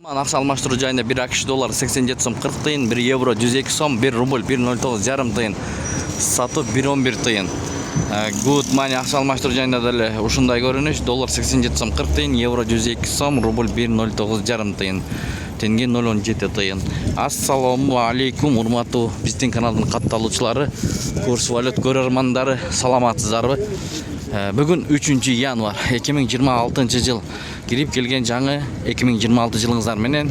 Ақша алмаштыру жайында 1 AQSh доллар 87 сом 40 тиын, 1 евро 102 сом, 1 рубль 1.09 жарым тиын, сату 1.11 тиын. Good money ақша алмаштыру жайында дәлі ушундай көрүнүш. Доллар 87 сом 40 тиын, евро 102 сом, рубль 1.09 жарым тиын, тенге 0.17 тиын. Ассаламу алейкум, урматтуу биздин каналдын катталуучулары, курс валют көрөрмандары, саламатсыздарбы? Бүгүн 3 январ 2026 жыл кирип келген жаңы 2026 жылыңыздар менен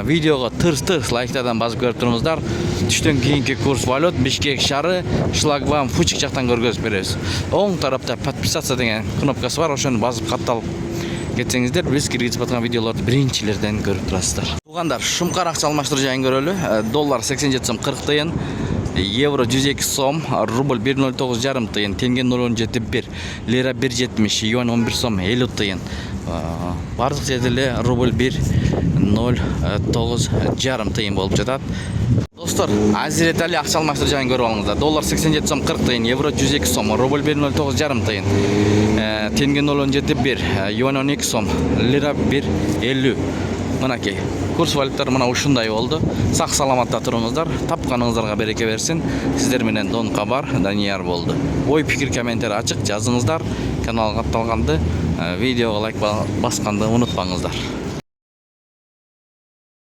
видеого тырс лайктардан басып көрүп туруңуздар. Түштөн кийинки курс валют Бишкек шаары шлагбаум Фучик жактан көргөзүп беребиз. Оң тарапта подписаться деген кнопкасы бар, ошону басып катталып кетсеңиздер биз киргизип аткан видеолорду биринчилерден көрүп турасыздар. Туугандар, шумкар акча алмаштыруу жайын көрөлү. Доллар 87 сом 40 тиын, евро 102 сом, рубль 1.09 жарым тиын, тенге 0.71, лира 1.70, юань 11 сом 50 тиын. Бардык жерде эле рубль 1.09 жарым тиын болуп жатат. Достор, азиретали акча алмаштыруу жайын көрүп алыңыздар. Доллар 87 сом 40 тиын, евро 102 сом, рубль 1.09 жарым тиын, тенге 0.71, юань 12 сом, лира 1.50. Мынакей курс валюттар мына ушундай болду. Сак саламатта туруңуздар. Тапканыңыздарга береке берсин. Сиздер менен Дон Кабар, Данияр болду. Ой, пикир, комментарий ачык жазыңыздар. Каналга катталганды, видеого лайк басканды унутпаңыздар.